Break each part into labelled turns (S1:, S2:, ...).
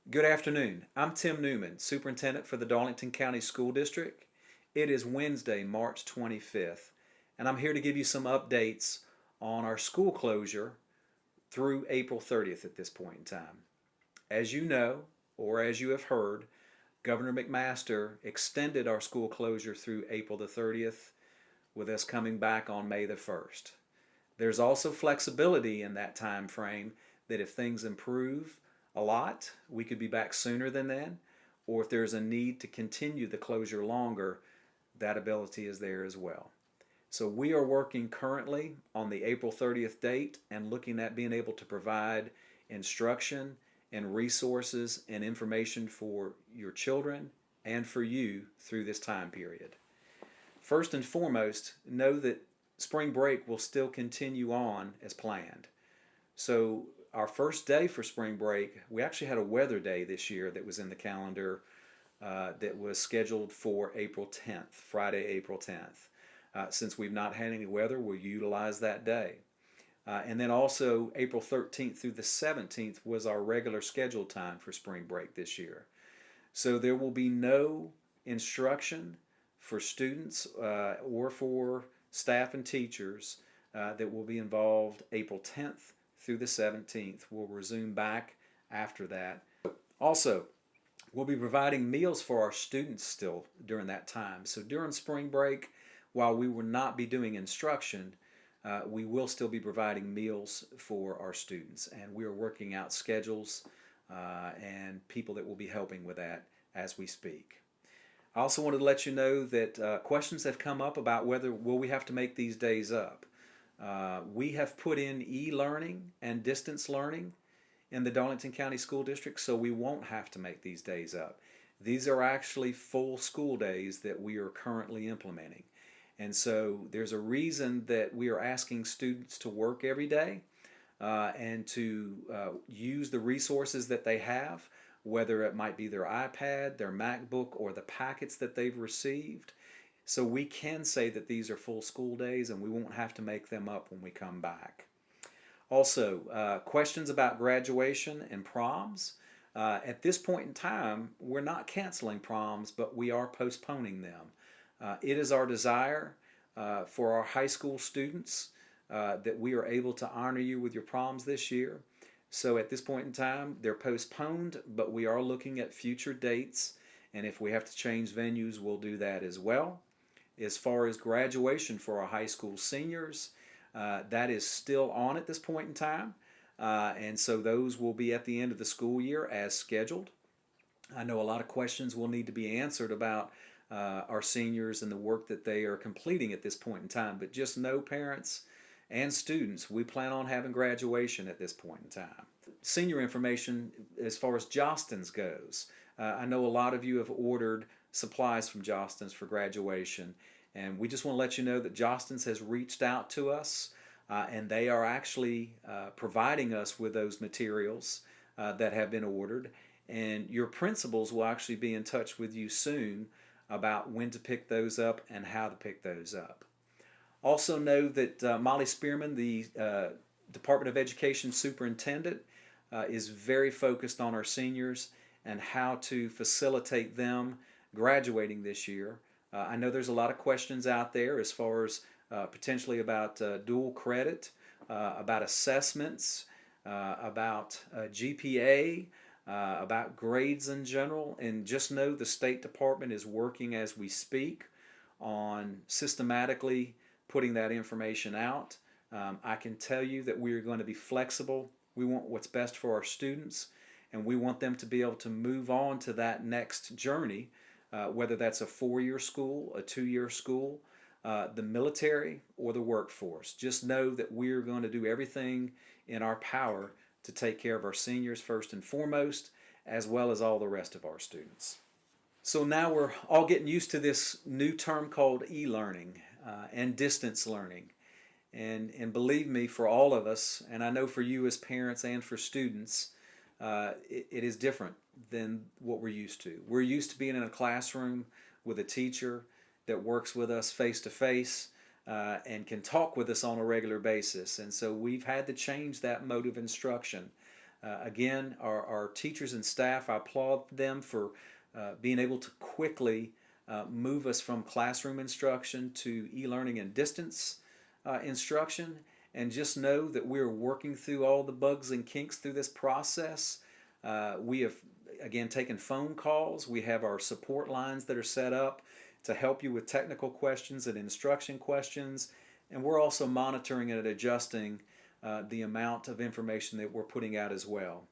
S1: Good afternoon. I'm Tim Newman, Superintendent for the Darlington County School District. It is Wednesday, March 25th, and I'm here to give you some updates on our school closure through April 30th at this point in time. As you know, or as you have heard, Governor McMaster extended our school closure through April the 30th, with us coming back on May the 1st. There's also flexibility in that time frame that if things improve a lot, we could be back sooner than then, or if there's a need to continue the closure longer, that ability is there as well. So we are working currently on the April 30th date and looking at being able to provide instruction and resources and information for your children and for you through this time period. First and foremost, know that spring break will still continue on as planned. So our first day for spring break, we actually had a weather day this year that was in the calendar that was scheduled for April 10th, Friday, April 10th. Since we've not had any weather, we'll utilize that day. And then also April 13th through the 17th was our regular scheduled time for spring break this year. So there will be no instruction for students or for staff and teachers that will be involved April 10th through the 17th. We'll resume back after that. Also, we'll be providing meals for our students still during that time. So during spring break, while we will not be doing instruction, we will still be providing meals for our students. And we are working out schedules and people that will be helping with that as we speak. I also wanted to let you know that questions have come up about whether will we have to make these days up. We have put in e-learning and distance learning in the Darlington County School District, so we won't have to make these days up. These are actually full school days that we are currently implementing. And so there's a reason that we are asking students to work every day and to use the resources that they have, whether it might be their iPad, their MacBook, or the packets that they've received. So we can say that these are full school days and we won't have to make them up when we come back. Also, questions about graduation and proms. At this point in time, we're not canceling proms, but we are postponing them. It is our desire for our high school students that we are able to honor you with your proms this year. So at this point in time, they're postponed, but we are looking at future dates, and if we have to change venues, we'll do that as well. As far as graduation for our high school seniors, that is still on at this point in time, and so those will be at the end of the school year as scheduled. I know a lot of questions will need to be answered about our seniors and the work that they are completing at this point in time, but just know, parents and students, we plan on having graduation at this point in time. Senior information as far as Jostens goes. I know a lot of you have ordered supplies from Jostens for graduation, and we just want to let you know that Jostens has reached out to us and they are actually providing us with those materials that have been ordered, and your principals will actually be in touch with you soon about when to pick those up and how to pick those up. Also know that Molly Spearman, the Department of Education Superintendent, is very focused on our seniors and how to facilitate them graduating this year. I know there's a lot of questions out there as far as potentially about dual credit, about assessments, about GPA, about grades in general, and just know the State Department is working as we speak on systematically putting that information out. I can tell you that we are going to be flexible. We want what's best for our students, and we want them to be able to move on to that next journey, whether that's a 4-year school, a 2-year school, the military, or the workforce. Just know that we're going to do everything in our power to take care of our seniors first and foremost, as well as all the rest of our students. So now we're all getting used to this new term called e-learning and distance learning. And believe me, for all of us, and I know for you as parents and for students, it is different than what we're used to. We're used to being in a classroom with a teacher that works with us face to face and can talk with us on a regular basis. And so we've had to change that mode of instruction Again, our teachers and staff, I applaud them for being able to quickly move us from classroom instruction to e-learning and distance instruction. And just know that we're working through all the bugs and kinks through this process. We have, again, taken phone calls. We have our support lines that are set up to help you with technical questions and instruction questions. And we're also monitoring and adjusting the amount of information that we're putting out as well.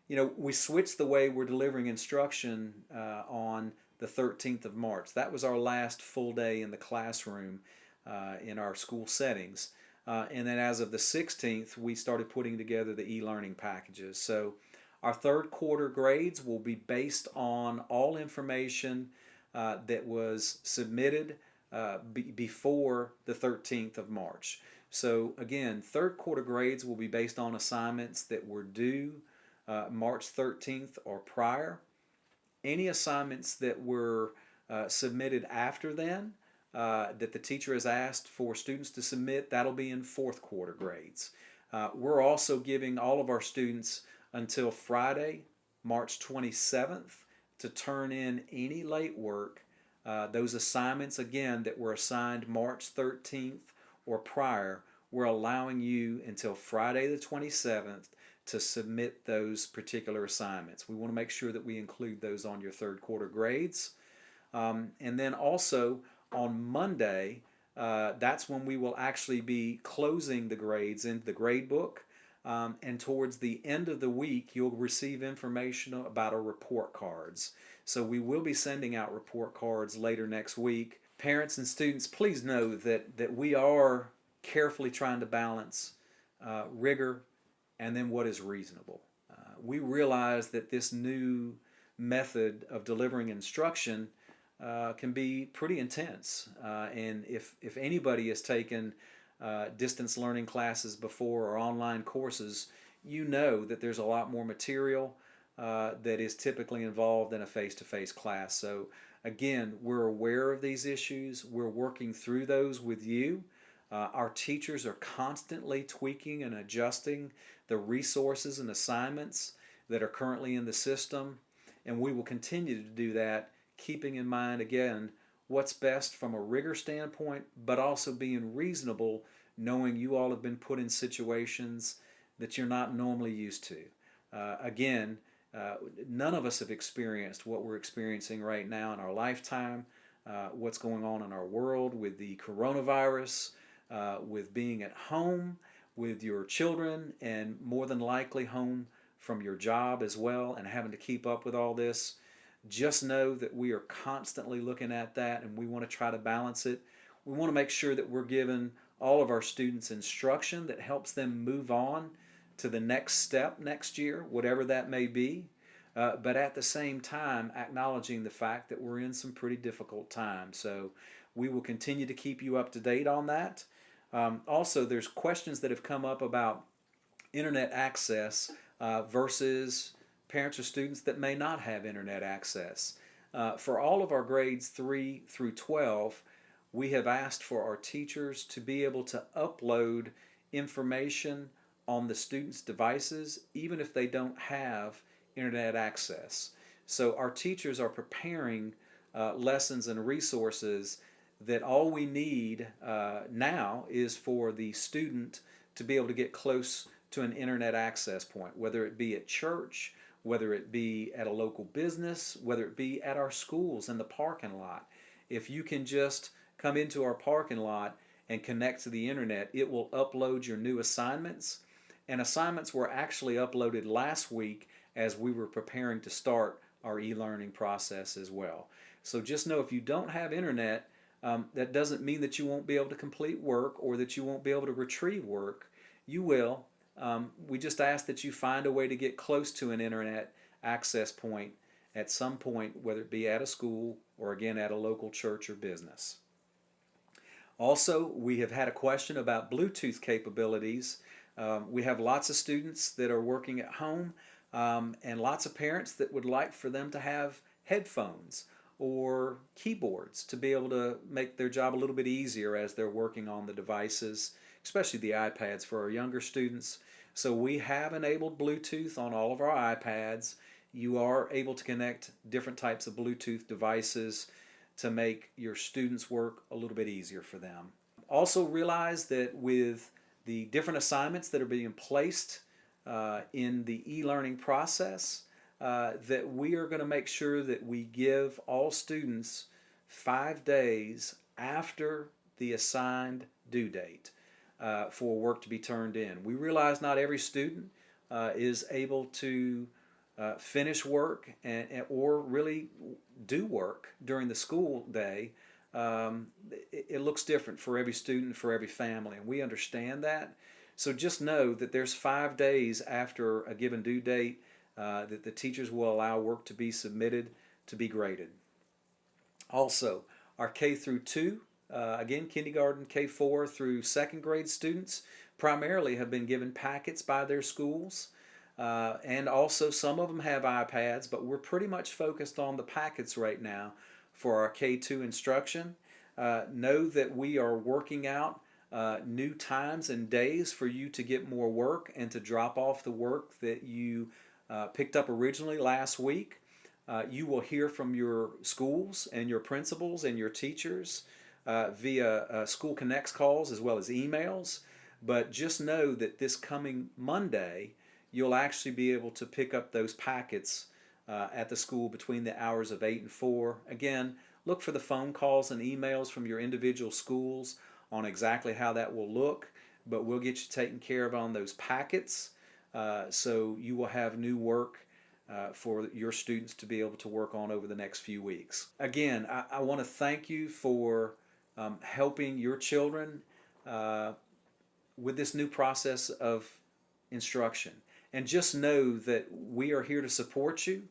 S1: You know, we switched the way we're delivering instruction on the 13th of March. That was our last full day in the classroom in our school settings. And then as of the 16th, we started putting together the e-learning packages. So our third quarter grades will be based on all information that was submitted before the 13th of March. So again, third quarter grades will be based on assignments that were due March 13th or prior. Any assignments that were submitted after then, that the teacher has asked for students to submit, that'll be in fourth quarter grades. We're also giving all of our students until Friday, March 27th, to turn in any late work. Those assignments, again, that were assigned March 13th or prior, we're allowing you until Friday the 27th to submit those particular assignments. We want to make sure that we include those on your third quarter grades. And then also on Monday, that's when we will actually be closing the grades into the grade book. And towards the end of the week, you'll receive information about our report cards. So we will be sending out report cards later next week. Parents and students, please know that we are carefully trying to balance rigor and then what is reasonable. We realize that this new method of delivering instruction can be pretty intense. And if anybody has taken distance learning classes before or online courses, you know that there's a lot more material that is typically involved in a face-to-face class. So again, we're aware of these issues. We're working through those with you. Our teachers are constantly tweaking and adjusting the resources and assignments that are currently in the system, and we will continue to do that, keeping in mind, again, what's best from a rigor standpoint, but also being reasonable, knowing you all have been put in situations that you're not normally used to. Again, none of us have experienced what we're experiencing right now in our lifetime, what's going on in our world with the coronavirus, with being at home with your children, and more than likely home from your job as well, and having to keep up with all this. Just know that we are constantly looking at that, and we want to try to balance it. We want to make sure that we're giving all of our students instruction that helps them move on to the next step next year, whatever that may be, but at the same time acknowledging the fact that we're in some pretty difficult times. So we will continue to keep you up to date on that. Also, there's questions that have come up about internet access versus parents or students that may not have internet access. For all of our grades 3 through 12, we have asked for our teachers to be able to upload information on the students' devices, even if they don't have internet access. So our teachers are preparing lessons and resources that all we need now is for the student to be able to get close to an internet access point, whether it be at church, whether it be at a local business, whether it be at our schools in the parking lot. If you can just come into our parking lot and connect to the internet, it will upload your new assignments. And assignments were actually uploaded last week as we were preparing to start our e-learning process as well. So just know if you don't have internet, that doesn't mean that you won't be able to complete work or that you won't be able to retrieve work. You will. We just ask that you find a way to get close to an internet access point at some point, whether it be at a school or again at a local church or business. Also, we have had a question about Bluetooth capabilities. We have lots of students that are working at home and lots of parents that would like for them to have headphones or keyboards to be able to make their job a little bit easier as they're working on the devices, especially the iPads for our younger students. So we have enabled Bluetooth on all of our iPads. You are able to connect different types of Bluetooth devices to make your students' work a little bit easier for them. Also realize that with the different assignments that are being placed in the e-learning process, that we are going to make sure that we give all students 5 days after the assigned due date for work to be turned in. We realize not every student is able to finish work or really do work during the school day. It looks different for every student, for every family, and we understand that. So just know that there's 5 days after a given due date that the teachers will allow work to be submitted to be graded. Also, our K through 2, again, kindergarten, K4 through second grade students primarily have been given packets by their schools. And also some of them have iPads, but we're pretty much focused on the packets right now for our K2 instruction. Know that we are working out new times and days for you to get more work and to drop off the work that you picked up originally last week. You will hear from your schools and your principals and your teachers via School Connects calls as well as emails. But just know that this coming Monday, you'll actually be able to pick up those packets at the school between the hours of 8 and 4. Again, look for the phone calls and emails from your individual schools on exactly how that will look, but we'll get you taken care of on those packets so you will have new work for your students to be able to work on over the next few weeks. Again, I want to thank you for helping your children with this new process of instruction. And just know that we are here to support you.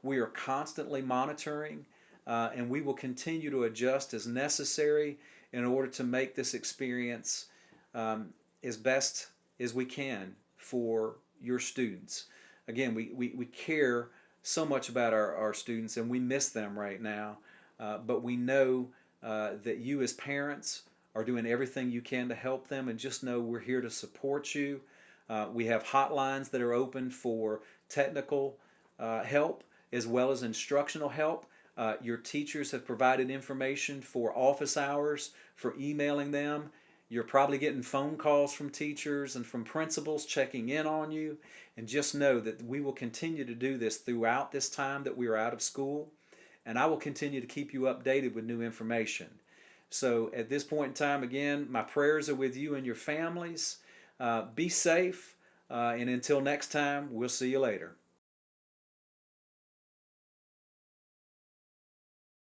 S1: We are constantly monitoring, and we will continue to adjust as necessary in order to make this experience as best as we can for your students. Again, we care so much about our students, and we miss them right now, but we know that you as parents are doing everything you can to help them, and just know we're here to support you. We have hotlines that are open for technical help as well as instructional help. Your teachers have provided information for office hours, for emailing them. You're probably getting phone calls from teachers and from principals checking in on you. And just know that we will continue to do this throughout this time that we are out of school. And I will continue to keep you updated with new information. So at this point in time, again, my prayers are with you and your families. Be safe, and until next time, we'll see you later.